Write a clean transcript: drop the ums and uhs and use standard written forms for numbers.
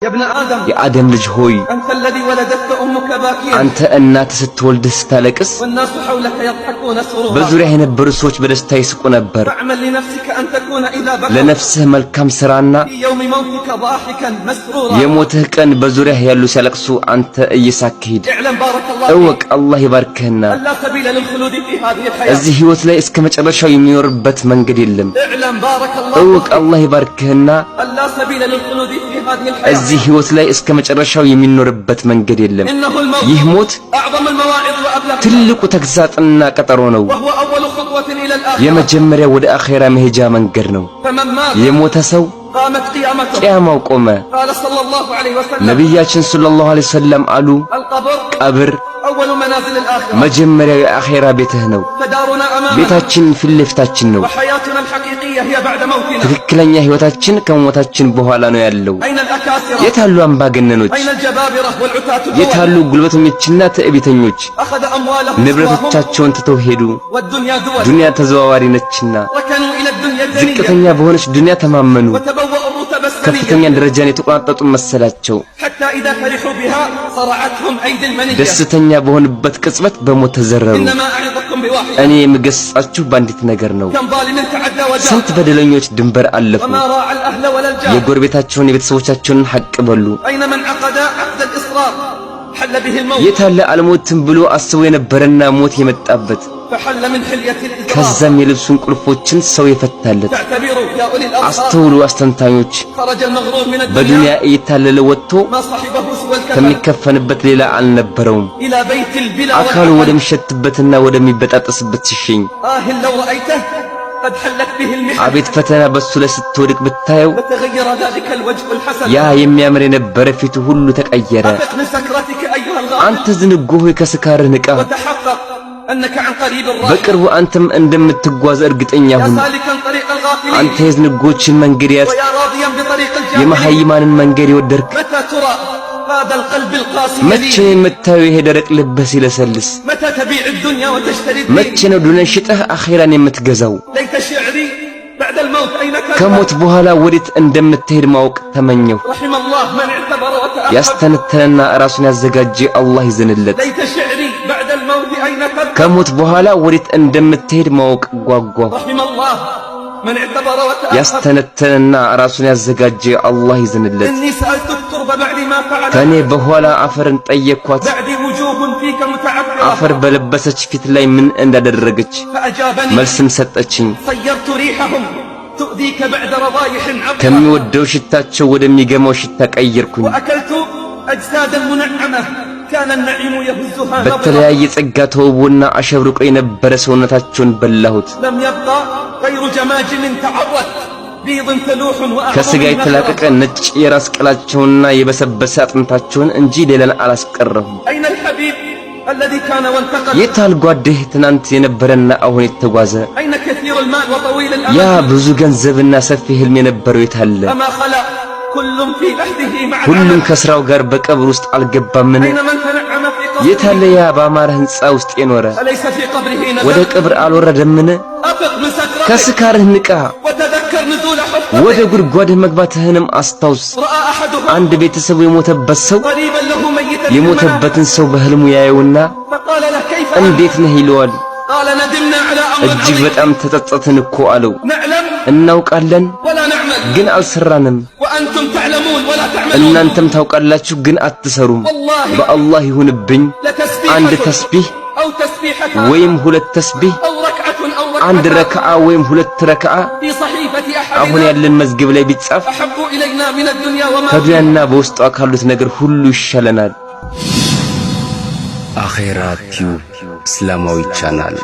يا آدم ልጅ ሆይ አንተ እናት ስትወልድ ስታለቅስ በዙሪያ የነበሩ ሰዎች በደስታ ይስቁ ነበር። ለነፍስህ መልካም ስራና የሞትህ ቀን በዙሪያ ያሉ ሲያለቅሱ አንተ እየሳክህ እወቅ አላህ ይባርክህና እዚህ ህይወት ላይ እስከ መጨረሻው የሚኖርበት መንገድ የለም። እወቅ አላህ ይባርክህና እዚህ ህይወት ላይ እስከ መጨረሻው የሚኖርበት መንገድ የለም። ይህ ሞት ትልቁ ተግሳጽና ቀጠሮ ነው። የመጀመሪያ ወደ አኺራ መሄጃ መንገድ ነው። የሞተ ሰው ቂያማው ቆመ። ነብያችን ሰለላሁ ዐለይሂ ወሰለም አሉ ቀብር መጀመሪያው የአኺራ ቤትህ ነው። ቤታችን ፊት ለፊታችን ነው። ትክክለኛ ህይወታችን ከሞታችን በኋላ ነው ያለው። የታሉ አምባገነኖች? የታሉ ጉልበተኞችና ትዕቢተኞች? ንብረቶቻቸውን ትተው ሄዱ። ዱንያ ተዘዋዋሪ ነችና ዝቅተኛ በሆነች ዱንያ ተማመኑ። ከፍተኛ ደረጃን የተቆናጠጡ መሰላቸው። ደስተኛ በሆነበት ቅጽበት በሞት ተዘረሩ። እኔ የምገስጻችሁ በአንዲት ነገር ነው። ስንት በደለኞች ድንበር አለፉ። የጎረቤታቸውን የቤተሰቦቻቸውን ሐቅ በሉ። የታለ አልሞትም ብሎ አስቦ የነበረና ሞት የመጣበት ከዛም የልብሱን ቁልፎችን ሰው የፈታለት። አስተውሉ አስተንታኞች፣ በዱንያ እየታለለ ወጥቶ ከሚከፈንበት ሌላ አልነበረውም። አካሉ ወደሚሸትበትና ወደሚበጣጠስበት ሲሸኝ አቤት ፈተና በሱ ላይ ስትወድቅ ብታየው ያ የሚያምር የነበረ ፊቱ ሁሉ ተቀየረ። አንተ ዝንጉ ሆይ ከስካርህ ንቃ። በቅርቡ አንተም እንደምትጓዝ እርግጠኛ ሁን። አንተ የዝንጎችን መንገድ ያዝ፣ የመሃይማንን መንገድ የወደድክ መቼ ነው የምታየው ይሄ ደረቅ ልብህ ሲለሰልስ? መቼ ነው ዱንያን ሽጠህ አኺራን የምትገዛው? ከሞት በኋላ ወዴት እንደምትሄድ ማወቅ ተመኘው። ያስተነተነና ራሱን ያዘጋጀ አላህ ይዘንለት። ከሞት በኋላ ወዴት እንደምትሄድ ማወቅ ጓጓ። ያስተነተነና ራሱን ያዘጋጀ አላህ ይዘንለት። ከኔ በኋላ አፈርን ጠየኳት፣ አፈር በለበሰች ፊት ላይ ምን እንዳደረገች መልስም ሰጠችኝ። ከሚወደው ሽታቸው ወደሚገማው ሽታ ቀየርኩኝ። በተለያየ ጸጋ ተውቦና አሸብርቆ የነበረ ሰውነታቸውን በላሁት። ከስጋ የተላቀቀ ነጭ የራስ ቅላቸውንና የበሰበሰ አጥንታቸውን እንጂ ሌላን አላስቀረሁም። የታል ጓድህ ትናንት የነበረና አሁን የተጓዘ? ያ ብዙ ገንዘብና ሰፊ ህልም የነበረው የታለ? ሁሉም ከስራው ጋር በቀብር ውስጥ አልገባምን? የታለ ያ በአማረ ህንጻ ውስጥ የኖረ ወደ ቀብር አልወረደምን? ከስካርህ ንቃ፣ ወደ ጉድጓድህ መግባትህንም አስታውስ። አንድ ቤተሰቡ የሞተበት ሰው የሞተበትን ሰው በህልሙ ያየውና እንዴት ነህ ይለዋል። እጅግ በጣም ተጸጸትን እኮ አለው። እናውቃለን ግን አልሰራንም። እናንተም ታውቃላችሁ ግን አትሰሩም። በአላህ ይሁንብኝ አንድ ተስቢህ ወይም ሁለት ተስቢህ፣ አንድ ረክዓ ወይም ሁለት ረክዓ አሁን ያለን መዝገብ ላይ ቢጻፍ ከዱንያና በውስጧ ካሉት ነገር ሁሉ ይሻለናል። አኺራ ቲዩብ እስላማዊ ቻናል